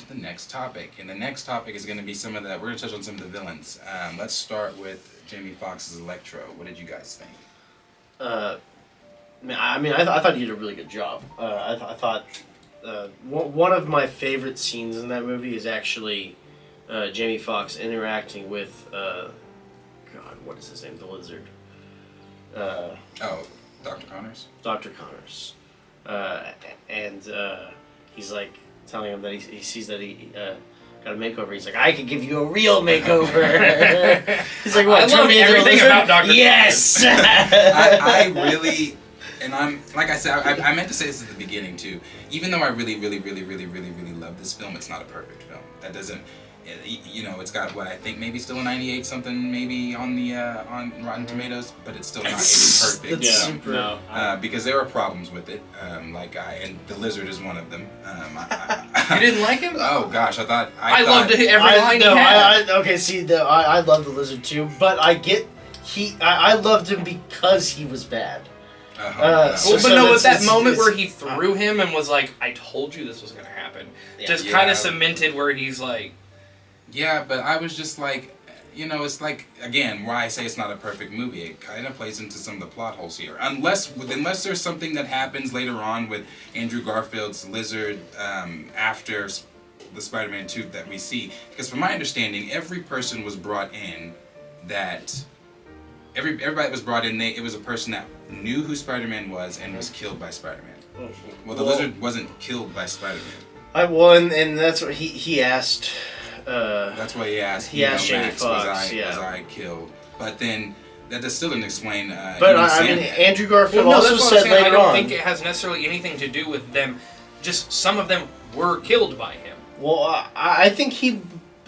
to the next topic. And the next topic is going to be we're going to touch on some of the villains. Let's start with Jamie Foxx's Electro. What did you guys think? I thought you did a really good job. I thought one of my favorite scenes in that movie is actually Jamie Foxx interacting with, what is his name? The Lizard. Dr. Connors? Dr. Connors. And he's like telling him that he sees that he got a makeover. He's like, I could give you a real makeover. He's like, what? I love everything about Dr. Yes! I really, and I'm, like I said, I meant to say this at the beginning too. Even though I really love this film, it's not a perfect film. That doesn't, it's got what I think maybe still a 98 something maybe on the on Rotten Tomatoes, but it's still not a perfect film. Because there are problems with it. And the Lizard is one of them. You didn't like him? Oh gosh, I loved every line he had. I love the Lizard too, but I loved him because he was bad. That moment where he threw him and was like, I told you this was going to happen. Just kind of cemented where he's like... Yeah, but I was just like, it's like, again, why I say it's not a perfect movie. It kind of plays into some of the plot holes here. Unless there's something that happens later on with Andrew Garfield's Lizard after the Spider-Man 2 that we see. Because from my understanding, every person was brought in that... Everybody that was brought in, it was a person that knew who Spider-Man was and was killed by Spider-Man. Well, the Lizard wasn't killed by Spider-Man. And that's what he asked... that's what he asked. He asked Jamie Max, Foxx, was I killed? But then that still didn't explain. But Andrew Garfield also said later on. I don't think it has necessarily anything to do with them. Just some of them were killed by him. Well, I think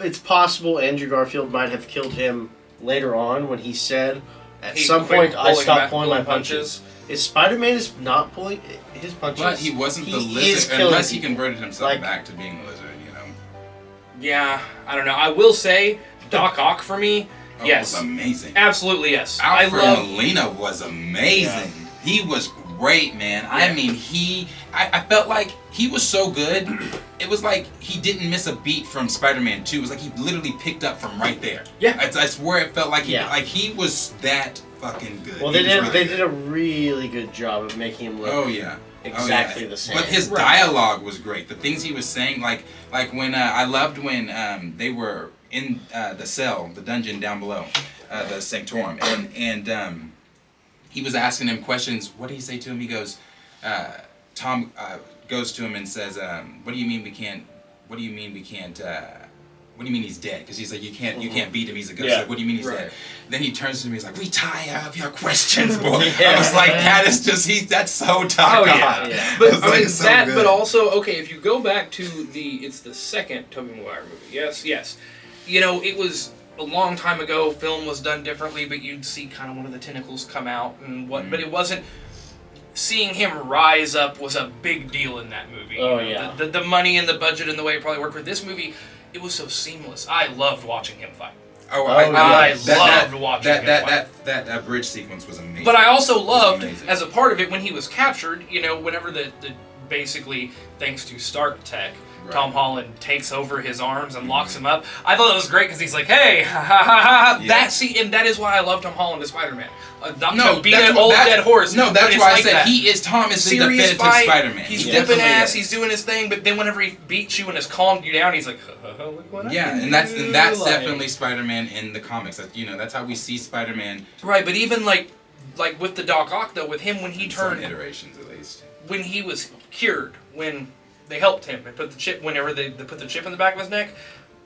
it's possible Andrew Garfield might have killed him later on when he said, at some point, I stopped pulling my punches. If Spider-Man is not pulling his punches, but he wasn't the Lizard unless he converted himself back to being the Lizard. Yeah, I don't know. I will say, Doc Ock for me, yes. Was amazing. Absolutely, yes. Alfred Molina was amazing. Yeah. He was great, man. Yeah. I mean, I felt like he was so good. It was like he didn't miss a beat from Spider-Man 2. It was like he literally picked up from right there. Yeah. I swear it felt like he was that fucking good. Well, they did a really good job of making him look exactly the same. But his dialogue was great. The things he was saying, like when I loved when they were in the cell, the dungeon down below, the Sanctorum, and he was asking him questions. What did he say to him? He goes, Tom goes to him and says, "What do you mean we can't? What do you mean we can't? What do you mean he's dead?" Because he's like, you can't beat him. He's a ghost. Yeah. Like, what do you mean he's dead? Then he turns to me. He's like, "We tire of your questions, boy." I was like, that is just that's so tough. Oh yeah. But but also if you go back to it's the second Tobey Maguire movie. Yes. It was a long time ago. Film was done differently, but you'd see kind of one of the tentacles come out and what. But it wasn't. Seeing him rise up was a big deal in that movie. Oh yeah. The money and the budget and the way it probably worked for this movie. It was so seamless. I loved watching him fight. I loved watching him fight. That bridge sequence was amazing. But I also loved, as a part of it, when he was captured, whenever the basically, thanks to Stark Tech, Tom Holland takes over his arms and locks him up. I thought that was great because he's like, hey, ha ha ha ha. Yeah. And that is why I love Tom Holland as Spider-Man. Not to be an old dead horse. No, that's why I said Tom is the definitive Spider-Man. He's whipping ass, he's doing his thing, but then whenever he beats you and has calmed you down, he's like, look what I can do. And that's definitely Spider-Man in the comics. That's how we see Spider-Man. Right, but even like with the Doc Ock though, with him when he turned some iterations at least. When he was cured, when they helped him and put the chip whenever they put the chip in the back of his neck,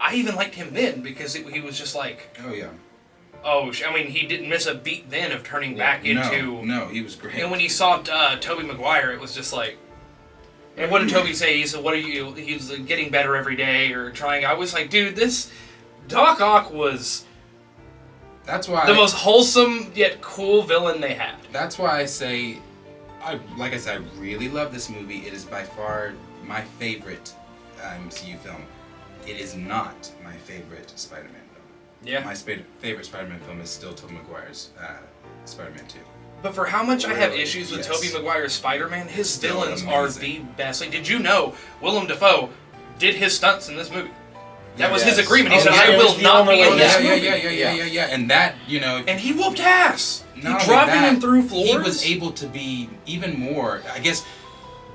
I even liked him then because he was just like, oh yeah. Oh, I mean, he didn't miss a beat then of turning back into... No, he was great. And when he saw Tobey Maguire, it was just like... And what did Tobey say? He said, he's getting better every day, or trying... I was like, dude, this... Doc Ock was... That's why... the most wholesome, yet cool villain they had. That's why I say... like I said, I really love this movie. It is by far my favorite MCU film. It is not my favorite Spider-Man film. Yeah. My favorite Spider-Man film is still Tobey Maguire's Spider-Man 2. But for how much I have issues with Tobey Maguire's Spider-Man, his villains are the best. Like, did you know Willem Dafoe did his stunts in this movie. That was Yes. his agreement. He Oh, said, yeah, "I it was will the not only be way- in this yeah, movie." yeah. And that, you know, And he whooped ass. He not only dropped that, him through floors. he was able to be even more, I guess,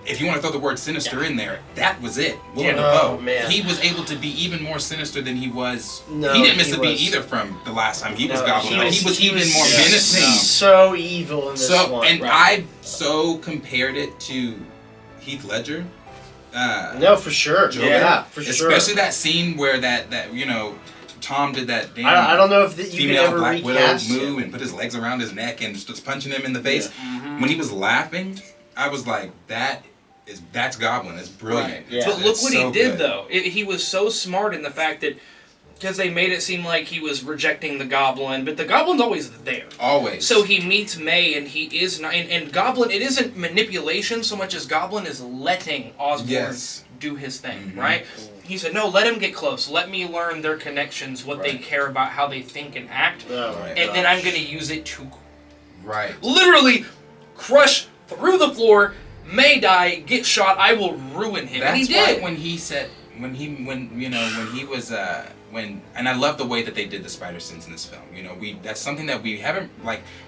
if you want to throw the word sinister in there, that was it. Willem Oh, Dafoe. man. He was able to be even more sinister than he was. No, he didn't miss he a beat was- either from the last time he was No, Goblin. He was even more yeah, menacing. So evil in this one. And right. I so compared it to Heath Ledger. No, for sure. Joker. Yeah, for sure. Especially that scene where that you know, Tom did that damn I don't know if you could female ever Black Widow recast move him. and put his legs around his neck and starts punching him in the face. Mhm. When he was laughing, I was like, that's Goblin. It's brilliant. Right. Yeah. But look It's what so he did, good. though. He was so smart in the fact that, because they made it seem like he was rejecting the Goblin, but the Goblin's always there. Always. So he meets May, and he is not. And Goblin, it isn't manipulation so much as Goblin is letting Osborn Yes. do his thing, Mhm. right? He said, "No, let him get close. Let me learn their connections, what they Right. care about, how they think and act, Oh, Right. and then I'm going to use it to Right. literally crush through the floor. May die, get shot. I will ruin him." And he That's why did. when he said when he was and I love the way that they did the spider sense in this film. You know, that's something that we haven't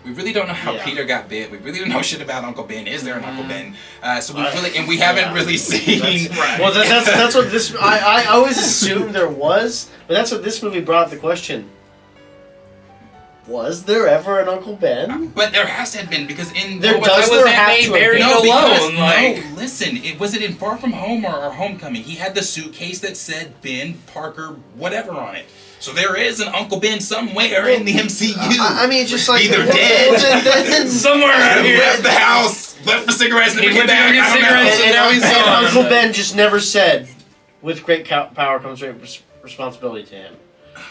we really don't know how Yeah. Peter got bit. We really don't know shit about Uncle Ben. Is there an Uncle Ben? So we I- we haven't yeah. really seen. Right. Well, that's what this. I always assumed there was, but that's what this movie brought up the question. Was there ever an Uncle Ben? But there has to have been because in There what- does was there that have May to have buried been? No, because alone, like- no. Listen, was it in Far From Home or Homecoming? He had the suitcase that said Ben Parker whatever on it. So there is an Uncle Ben somewhere in the MCU. I mean, it's just like Either dead. then- Somewhere around He here. left the house, left for cigarettes, and He never came went to back. go get I don't know. cigarettes and now he's and gone. Uncle Ben just never said, "With great power comes great responsibility to him."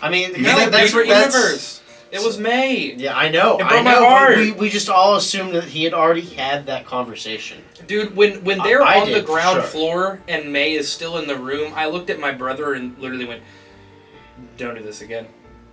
I mean, He's No, a that's bigger different universe. It was May. Yeah, I know. It I broke my know. but heart. We just all assumed that he had already had that conversation. Dude, when they're I on the did, ground sure. floor and May is still in the room, I looked at my brother and literally went, "Don't do this again.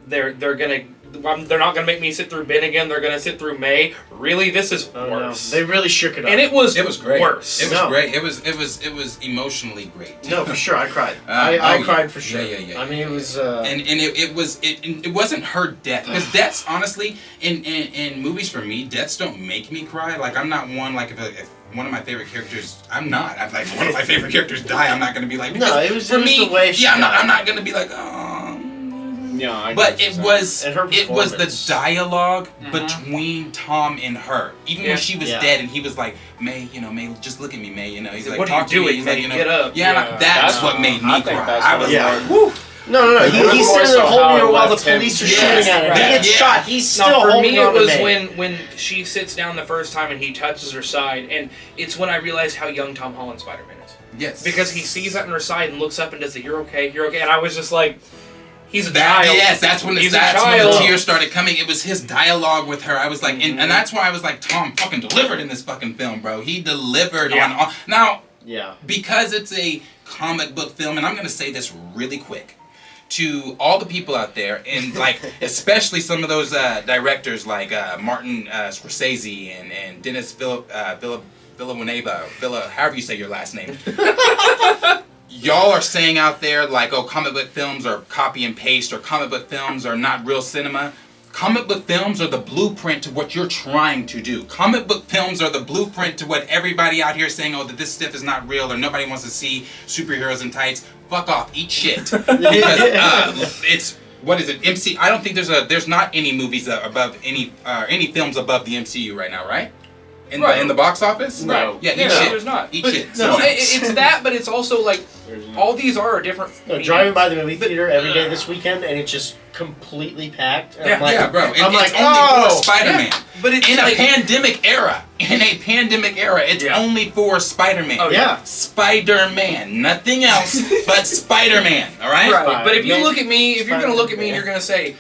They're not gonna make me sit through Ben again. They're gonna sit through May. Really, this is Oh, worse." no. They really shook it up. And it was great. worse. It was No. great. It was emotionally great. No, for sure. I cried. Oh, I yeah. cried for sure. Yeah. I mean, it was. And it wasn't her death because deaths honestly in movies for me deaths don't make me cry. Like I'm not one like if one of my favorite characters I'm like one of my favorite characters die I'm not gonna be like No, because it was- for it was me the way she I'm died. not gonna be like oh. Yeah, I But get it what was And her it was the performance. dialogue Mhm. between Tom and her. Even Yeah. when she was Yeah. dead and he was like, May, May, just look at me, May, He's He's like, like, "What are you talk to me. doing, He's May? like, Get up." Yeah, Yeah. that's what made me I think cry. that's I what was it like, was. whoo. No. It was He's more sitting so there holding how her it while the left him. police are Yes, shooting at him. that- He gets yeah. shot. He's No, still for holding me on it was to May. when she sits down the first time and he touches her side, and it's when I realized how young Tom Holland Spider-Man is. Yes. Because he sees that on her side and looks up and does the "You're okay, you're okay," and I was just like, he's a That, child. yes, that's when He's a when the child. tears started coming. It was his dialogue with her. I was like, and that's why I was like, Tom fucking delivered in this fucking film, bro. He delivered Yeah. on all. Now, Yeah. because it's a comic book film, and I'm gonna say this really quick to all the people out there, and like especially some of those directors like Martin Scorsese and Dennis Villeneuve, however you say your last name. Y'all are saying out there like, oh, comic book films are copy and paste, or comic book films are not real cinema. Comic book films are the blueprint to what you're trying to do. Comic book films are the blueprint to what everybody out here is saying, oh, that this stuff is not real, or nobody wants to see superheroes in tights. Fuck off, eat shit. Because it's, what is it, MC? I don't think there's not any movies above any films above the MCU right now, right? In the box office? No. Yeah, eat Yeah, shit. there's not. Eat But shit. No, it's that, but it's also like There's no- all these are different. No, driving by the movie theater every day this weekend, and it's just completely packed. And Yeah, I'm like, Yeah, bro. And I'm it's like, only oh, for Spider-Man. Yeah, but it's In a like, pandemic era. It's Yeah. only for Spider-Man. Oh, yeah. Spider-Man. Nothing else but Spider-Man. All right? right. But if you Spider-Man. look at me, if you're gonna look at me and Spider-Man. you're gonna say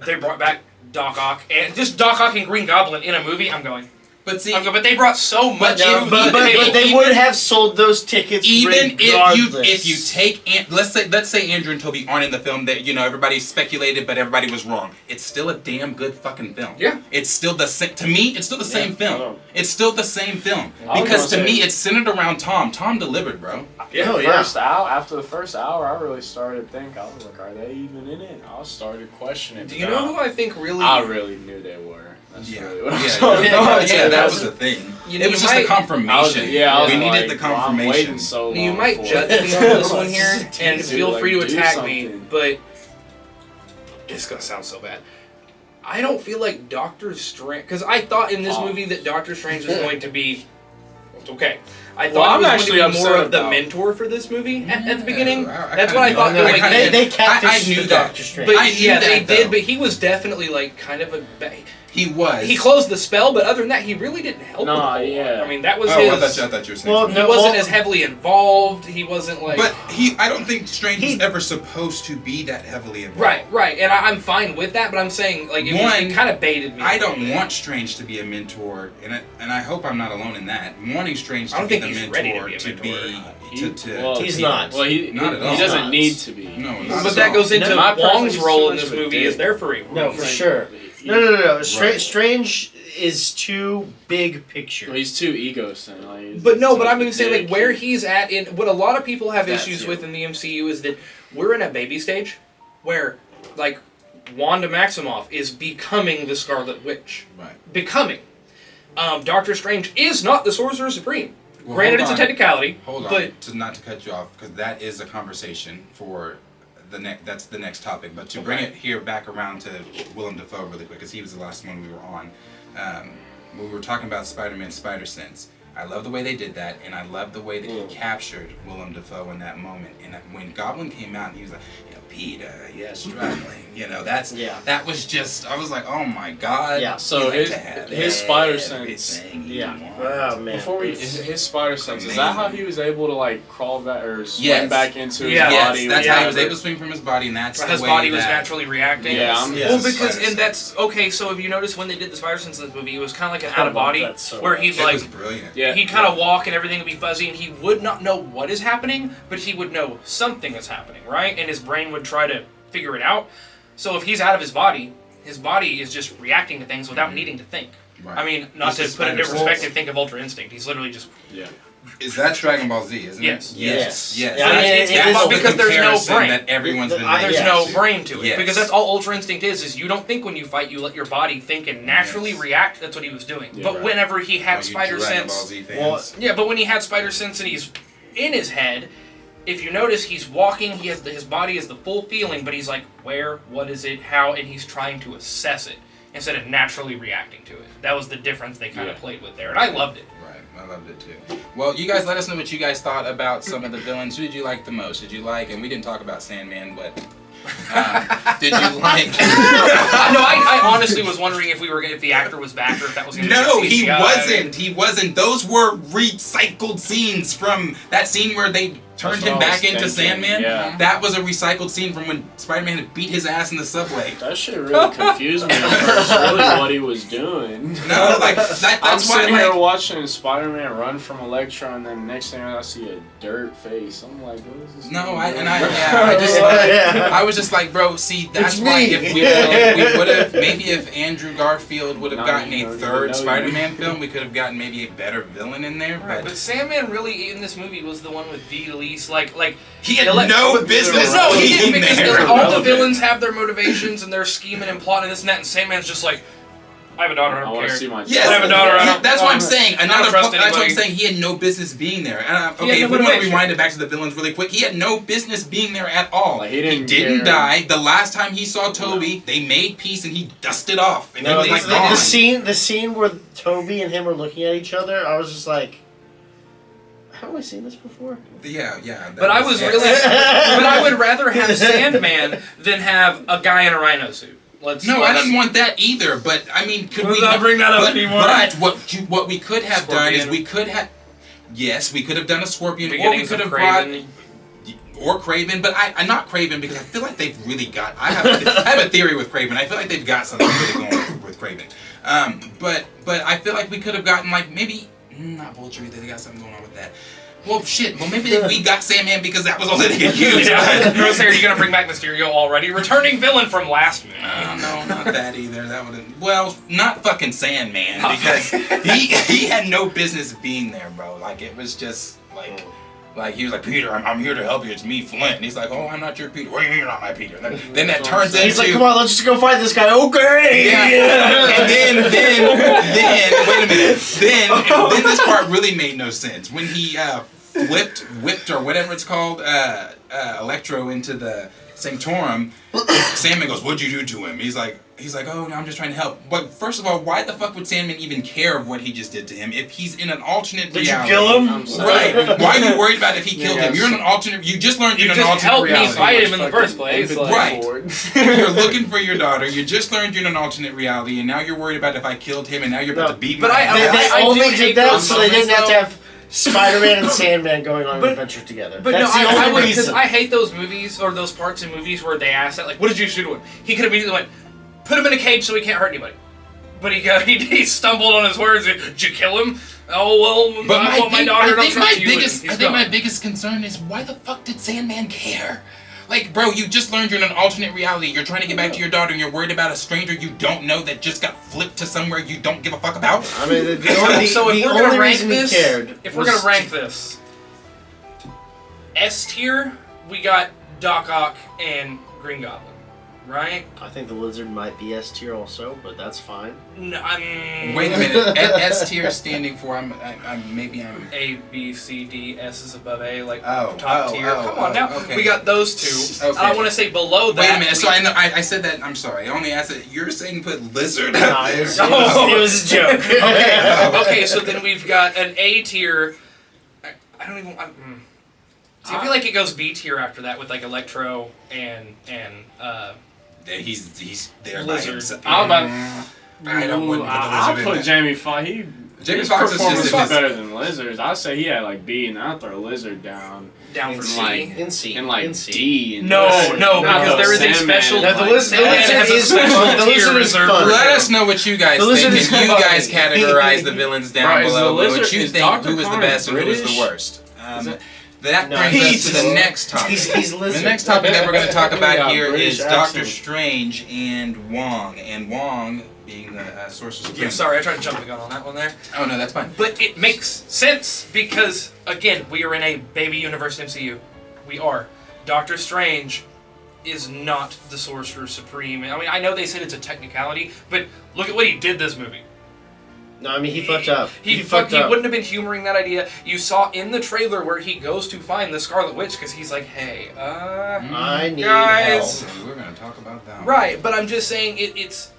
they brought back Doc Ock and just Doc Ock and Green Goblin in a movie, I'm going, But see, but they brought so much. But they would have sold those tickets even regardless. if you take let's say Andrew and Toby aren't in the film, that everybody speculated, but everybody was wrong. It's still a damn good fucking film. Yeah, it's still the same. To me, it's still the same film. It's still the same film I because to me, it's centered around Tom. Tom delivered, bro. Yeah. After the first hour, I really started to think. I was like, are they even in it? I started questioning. Do you know who I think really? I really knew they were. That's really what that was the thing. It was just a confirmation. We needed the confirmation. So you might judge me on this one here, and feel free to attack me, but it's gonna sound so bad. I don't feel like Doctor Strange, because I thought in this movie that Doctor Strange was going to be okay. I thought he was going to be more of the mentor for this movie at the beginning. That's what I thought. They catfished Doctor Strange. But they did. But he was definitely like kind of a. He was. He closed the spell, but other than that, he really didn't help. I mean, that was his. I thought you were saying. Well, he wasn't as heavily involved. He wasn't like. But I don't think Strange was ever supposed to be that heavily involved. Right, and I'm fine with that. But I'm saying like it kind of baited me. I don't want Strange to be a mentor, and I hope I'm not alone in that. Wanting Strange to be the mentor he's not. Well, he doesn't need to be. No, but that goes into Wong's role in this movie is there for him. No, for sure. No. Strange is too big picture. Well, he's too egocentric. But I'm going to say like where he's at in what a lot of people have issues with in the MCU is that we're in a baby stage where like Wanda Maximoff is becoming the Scarlet Witch. Right. Becoming. Doctor Strange is not the Sorcerer Supreme. Well, granted, it's a technicality. Hold on, not to cut you off, because that is a conversation for that's the next topic. But to bring it here back around to Willem Dafoe really quick, because he was the last one we were on. We were talking about Spider-Man Spider Sense. I love the way they did that, and I love the way that he captured Willem Dafoe in that moment. And when Goblin came out, and he was like, Peter, you're struggling. That was just, I was like, oh my god. Yeah. So his Spider Sense. Oh man. His Spider Sense, is that how he was able to like crawl back or swim back into his body? That's how he was able to swing from his body, and that's the way his body was naturally reacting. Well, because and that's okay. So if you notice when they did the Spider Sense in this movie, it was kind of like an out of body where he'd like, was brilliant. He'd kind of walk and everything would be fuzzy, and he would not know what is happening, but he would know something is happening, right? And his brain would try to figure it out. So if he's out of his body is just reacting to things without needing to think. Right. I mean, not to put it into perspective, think of Ultra Instinct. He's literally just... Is that Dragon Ball Z, isn't it? Yes. Because there's no brain. That everyone's been there's no brain to it. Because that's all Ultra Instinct is you don't think when you fight, you let your body think and naturally react. That's what he was doing. But whenever he had Spider Sense... but when he had Spider Sense and he's in his head... If you notice, he's walking, his body is the full feeling, but he's like, where, what is it, how, and he's trying to assess it instead of naturally reacting to it. That was the difference they kind of played with there, and I loved it. Right, I loved it too. Well, you guys let us know what you guys thought about some of the villains. Who did you like the most? Did you like, and we didn't talk about Sandman, but did you like... No, I honestly was wondering if the actor was back or if that was going to be CGI. No, he wasn't. Those were recycled scenes from that scene where they... turned him back into Sandman. Yeah. That was a recycled scene from when Spider-Man had beat his ass in the subway. That shit really confused me at first. Really, what he was doing. No, like that's I'm sitting why. Here watching Spider-Man run from Electro, and then next thing I see a dirt face. I'm like, what is this? No, I was just like, bro. See, that's why if we would have maybe if Andrew Garfield would have gotten a third Spider-Man film, we could have gotten maybe a better villain in there. But Sandman really in this movie was the one with the least like he had no business. No, he didn't, because all the villains have their motivations and they're scheming and plotting and this and that, and Sandman's just like, I have a daughter, I don't care. See my yes, I have a daughter, that's what I'm saying. That's what I'm saying. He had no business being there. Okay, if we want to rewind it back to the villains really quick, he had no business being there at all. Like, he didn't die. The last time he saw Toby, they made peace and he dusted off. And he was like gone. The scene where Toby and him were looking at each other, I was just like, have we seen this before? Yeah. But I was really... but I would rather have Sandman than have a guy in a rhino suit. I didn't want that either. But I mean, could we not bring that up anymore? But what we could have done is we could have done a Scorpion, or we could have brought Kraven, but I'm not Kraven because I feel like they've really got. I have a theory with Kraven. I feel like they've got something really going with Kraven. But I feel like we could have gotten like maybe not Vulture either. They got something going on with that. Well, shit. Well, maybe we got Sandman because that was all that they could use. Yeah. Rose, are you gonna bring back Mysterio already? Returning villain from last movie. No, not that either. That would have. Well, not fucking Sandman because he had no business being there, bro. Like it was just like. Like, he was like, Peter, I'm here to help you. It's me, Flint. And he's like, oh, I'm not your Peter. Well, you're not my Peter. Then that turns into... He's like, come on, let's just go fight this guy. Okay! Yeah. And then, wait a minute. Then this part really made no sense. When he whipped, or whatever it's called, Electro into the Sanctorum, Sandman goes, what'd you do to him? He's like, oh, no, I'm just trying to help. But first of all, why the fuck would Sandman even care of what he just did to him if he's in an alternate reality? Did you kill him? Right. Why are you worried about if he killed him? You're in an alternate... You just learned you're in an alternate reality. You just helped me fight him in the first place. Right. You're looking for your daughter. You just learned you're in an alternate reality, and now you're worried about if I killed him, and now you're about to beat me. But I only did that so they didn't have to have Spider-Man and Sandman going on an adventure together. But that's no, the only reason. Because I hate those movies, or those parts in movies where they ask that, like, what did you do to him? He could have immediately went, put him in a cage so he can't hurt anybody. But he stumbled on his words. Did you kill him? Oh, well, but I want my daughter to trust you. I think my biggest concern is why the fuck did Sandman care? Like, bro, you just learned you're in an alternate reality. You're trying to get back to your daughter, and you're worried about a stranger you don't know that just got flipped to somewhere you don't give a fuck about. I mean, the only reason he cared. If we're gonna rank this, S tier, we got Doc Ock and Green Goblin, right? I think the Lizard might be S tier also, but that's fine. No, wait a minute. S tier standing for I'm A, B, C, D. S is above A, like top tier. Come on now. Okay. We got those two. Okay. I want to say below that. Wait a minute. So I said that. I'm sorry. I only asked it. You're saying put Lizard. No, it was a joke. Okay. So then we've got an A tier. I don't even. See, I feel like it goes B tier after that with like Electro and he's there. Lizard. I don't want to put the Lizard I'll in put there. Jamie Foxx. His Foxx is performance just better than Lizard's. I'd say he had like B, and I'd throw Lizard down for C. C. In C. and like in C. D. And No, Lizard. because there is a Sandman. special. No, the Lizard has a is special fun. The tier Lizard is reserved. fun. Let us know what you guys The Lizard think. is And you funny. guys categorize the villains down Right, is the below. Lizard- What you is think? Dr. Who was the Connor best and who was British? the worst? That No, brings us he's- to the next topic. He's Lizard. The next topic that we're going to talk about Yeah, here British is Doctor accent. Strange and Wong. And Wong being the Sorcerer Supreme. Yeah, sorry, I tried to jump the gun on that one there. Oh, no, that's fine. But it makes sense because, again, we are in a baby universe MCU. We are. Doctor Strange is not the Sorcerer Supreme. I mean, I know they said it's a technicality, but look at what he did this movie. No, I mean, he fucked up. He wouldn't have been humoring that idea. You saw in the trailer where he goes to find the Scarlet Witch because he's like, hey, I need guys. help. We're going to talk about that. Right, but I'm just saying it's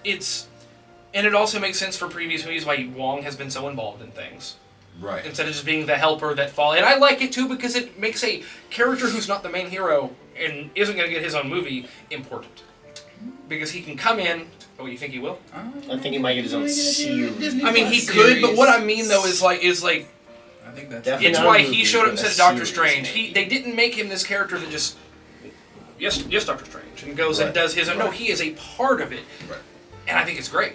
and it also makes sense for previous movies why Wong has been so involved in things. Right. Instead of just being the helper that fall. And I like it too because it makes a character who's not the main hero and isn't going to get his own movie important. Because he can come in. Oh, you think he will? I think he might get his own series. I mean, he could, but what I mean though is like I think that's Definitely it's not a why movie, he showed up but and a said Doctor series, Strange. maybe. They didn't make him this character that just yes, Doctor Strange, and goes and Right. does his own. No, he is a part of it, Right. and I think it's great.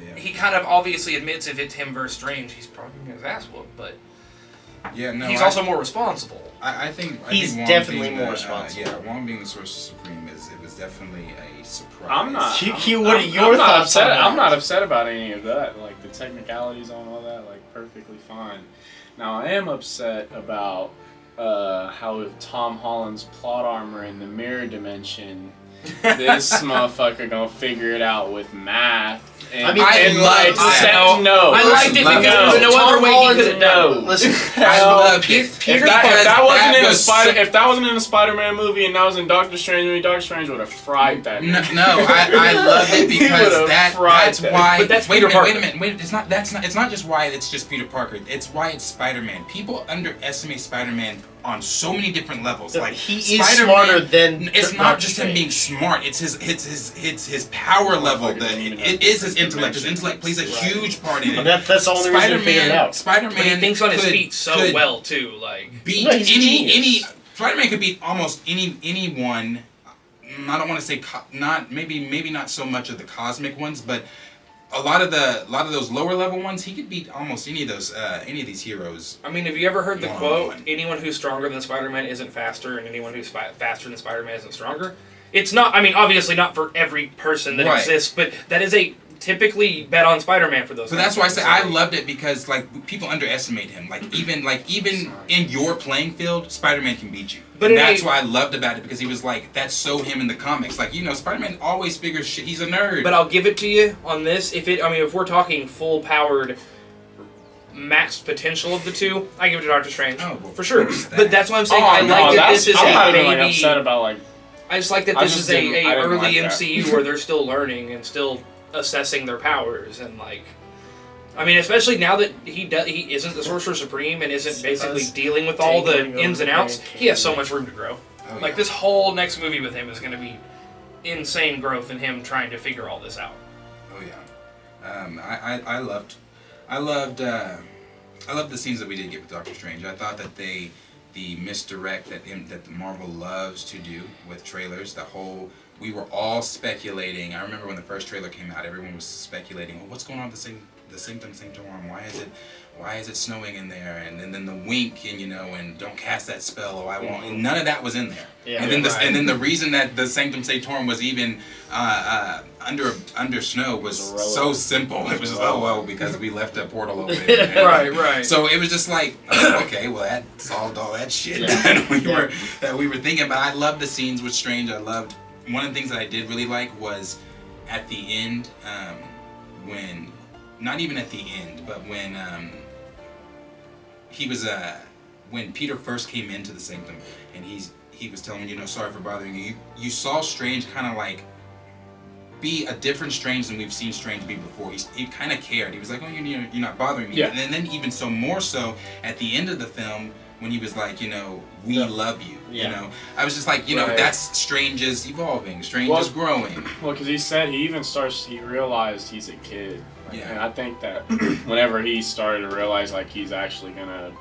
Yeah. He kind of obviously admits if it's him versus Strange, he's probably gonna get his ass whooped, but Yeah, no. he's also more responsible. I think He's Wong definitely being more the, responsible. Yeah, Wong being the Sorcerer Supreme it was definitely a surprise. I'm not. Q, what are your I'm not thoughts on upset. that? I'm not upset about any of that. Like the technicalities on all that, like perfectly fine. Now I am upset about how Tom Holland's plot armor in the mirror dimension. This motherfucker gonna figure it out with math. And, I mean, I liked it because there's no other way he could have done it. Listen, I loved it. If that wasn't in a Spider-Man movie and that was in Doctor Strange movie, Doctor Strange would have fried that. No, I love it He because would've that's fried that. why. But that's wait Peter a minute, Parker. wait a minute. It's not just why it's just Peter Parker. It's why it's Spider-Man. People underestimate Spider-Man on so many different levels. Like he is Spider-Man, smarter than It's not Doctor just him Strange. being smart. It's his power level. It is his intellect. His intellect plays a huge part in it. And that's the only reason to figure it out. Spider-Man. But he thinks on his could- feet so could well too. Like Beat No, he's a any genius. Spider-Man could beat almost anyone. I don't want to say maybe not so much of the cosmic ones, but a lot of those lower level ones, he could beat almost any of these heroes. I mean, have you ever heard the quote, one-on-one. anyone who's stronger than Spider-Man isn't faster, and anyone who's faster than Spider-Man isn't stronger? It's not, I mean, obviously not for every person that Right. exists, but that is a typically bet on Spider-Man for those. So kinds that's of why I things. say I loved it, because like people underestimate him. Even in your playing field, Spider-Man can beat you. But And it that's ain't- why I loved about it, because he was like, that's so him in the comics. Like, Spider-Man always figures shit. He's a nerd. But I'll give it to you on this. If we're talking full-powered, maxed potential of the two, I give it to Doctor Strange for sure. But that's why I'm saying I like that this is I'm not a even baby. upset about like. I just like that I this just is didn't- a I didn't early like that. MCU where they're still learning and still assessing their powers and like. I mean, especially now that he isn't the Sorcerer Supreme and isn't basically dealing with all the taking ins and over outs. Grand He has so Canyon. much room to grow. Oh, Like yeah. this whole next movie with him is going to be insane growth in him trying to figure all this out. Oh yeah, I loved the scenes that we did get with Doctor Strange. I thought that the misdirect that Marvel loves to do with trailers, we were all speculating. I remember when the first trailer came out, everyone was speculating, well, what's going on with the Sanctum Sanctorum? Why is it snowing in there? And then the wink and don't cast that spell. Oh, I won't. And none of that was in there. Yeah, and then the reason that the Sanctum Sanctorum was even under snow was so simple. It was just because we left a portal open. Right. So it was just like, okay, well that solved all that shit that we were thinking. But I loved the scenes with Strange. One of the things that I did really like was at the end, when, not even at the end, but when he was when Peter first came into the Sanctum, and he was telling him, sorry for bothering you. You saw Strange kind of like be a different Strange than we've seen Strange be before. He kind of cared. He was like, oh, you're not bothering me. Yeah. And then even so more so at the end of the film when he was like, we love you. Yeah. I was just like, Right. that's Strange is evolving. Strange is growing. Well, because he said he realized he's a kid. Yeah. And I think that whenever he started to realize like he's actually gonna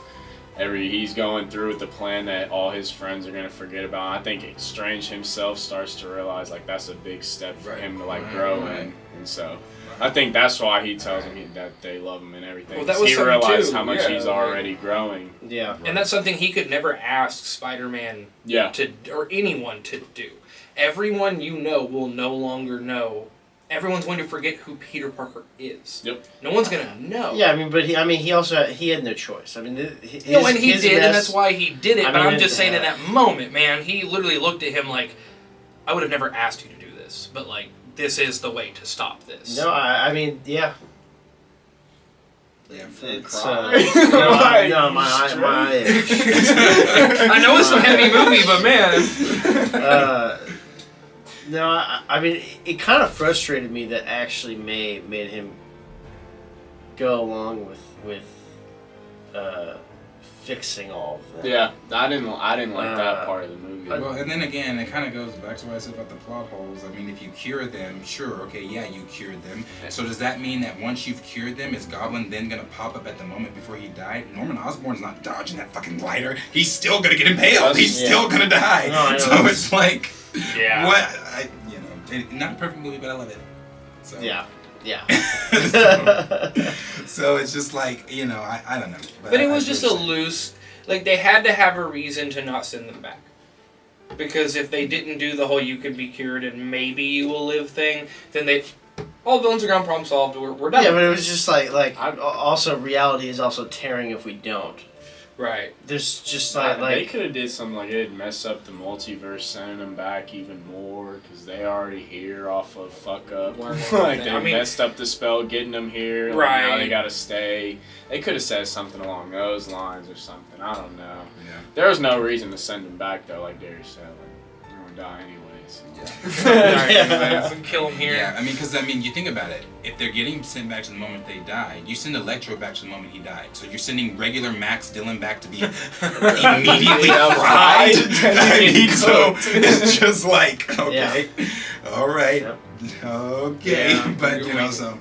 he's going through with the plan that all his friends are gonna forget about. I think Strange himself starts to realize like that's a big step for him to like grow in, and so I think that's why he tells him that they love him and everything. Well, that was he something realized too, how much yeah, he's already growing. Yeah. And that's something he could never ask Spider-Man or anyone to do. Everyone will no longer know. Everyone's going to forget who Peter Parker is. Yep. No one's going to know. Yeah, he also had no choice. I mean, his and that's why he did it. I But mean, I'm just saying, in that moment, man, he literally looked at him like, I would have never asked you to do this, but like, this is the way to stop this. No, I mean, yeah. Yeah. It's Why? no, my I know it's a heavy movie, but man. no, I mean, it kind of frustrated me that actually made him go along with fixing all of that. Yeah, I didn't like that part of the movie. Well, and then again, it kind of goes back to what I said about the plot holes. I mean, if you cure them, sure, okay, yeah, you cured them. So does that mean that once you've cured them, is Goblin then going to pop up at the moment before he died? Norman Osborn's not dodging that fucking glider. He's still going to get impaled. He's still going to die. No, I know. So it's like, Yeah. not a perfect movie, but I love it. So. Yeah. So it's just like, I don't know. But it I was see just what a you're saying. loose. Like, they had to have a reason to not send them back. Because if they didn't do the whole you can be cured and maybe you will live thing, then all villains are gone, problem solved, we're done. Yeah, but it was just like also reality is also tearing if we don't. Right. There's just They could have did something like it'd mess up the multiverse, sending them back even more because they already here off of fuck up. Like they messed up the spell getting them here. Right. Now they gotta stay. They could have said something along those lines or something. I don't know. Yeah. There was no reason to send them back though. Like Darius said, like they're gonna die anyways. Kill him here. Yeah, because you think about it. If they're getting sent back to the moment they died, you send Electro back to the moment he died. So you're sending regular Max Dillon back to be immediately fried. So it's just like, okay, all right, okay, Yeah, but so.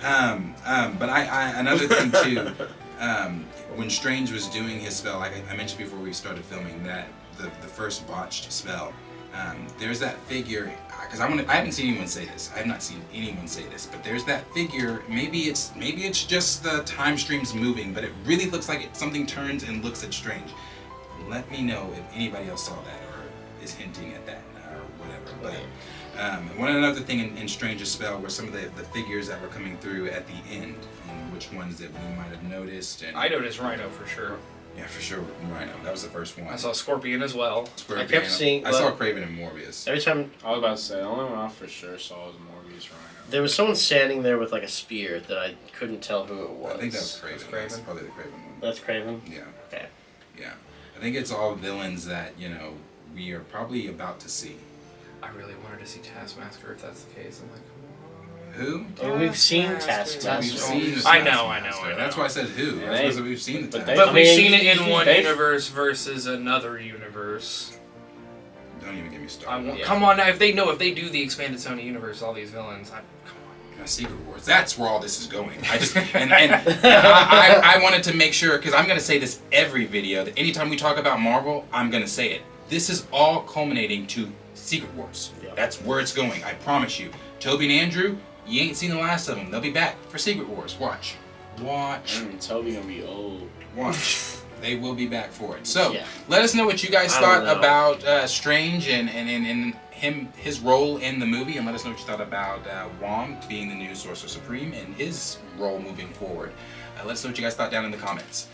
But I another thing too. When Strange was doing his spell, like I mentioned before we started filming, that the first botched spell. there's that figure, because I haven't seen anyone say this. I have not seen anyone say this, but there's that figure. Maybe it's just the time streams moving, but it really looks like something turns and looks at Strange. Let me know if anybody else saw that or is hinting at that or whatever. But one another thing in Strange's spell were some of the figures that were coming through at the end, and which ones that we might have noticed. And I noticed Rhino for sure. yeah, for sure, Rhino. That was the first one. I saw Scorpion as well. Scorpion. I kept seeing. I saw Craven and Morbius. Every time I was about to say, the only one I for sure saw was Morbius Rhino. there was someone standing there with like a spear that I couldn't tell who it was. I think that was Craven. That's Craven. That's probably the Craven one. That's Craven. Yeah. Okay. Yeah. I think it's all villains that, we are probably about to see. I really wanted to see Taskmaster if that's the case. I'm like, Who? Oh, we've seen Taskmaster. We've seen the I know. Taskmaster. That's why I said who. Yeah, That's they- because we've seen the but they- but Taskmaster. we've mean, seen it in one they've- universe versus another universe. Don't even get me started. Yeah. Come on now, if they do the expanded Sony universe, all these villains, come on. Secret Wars. That's where all this is going. I just and I wanted to make sure, because I'm going to say this every video, that anytime we talk about Marvel, I'm going to say it. This is all culminating to Secret Wars. Yeah. That's where it's going. I promise you. Toby and Andrew, you ain't seen the last of them. They'll be back for Secret Wars. Watch. Toby gonna be old. Watch. They will be back for it. So, Yeah. let us know what you guys I thought don't know. about Strange and his role in the movie, and let us know what you thought about Wong being the new Sorcerer Supreme and his role moving forward. Let us know what you guys thought down in the comments.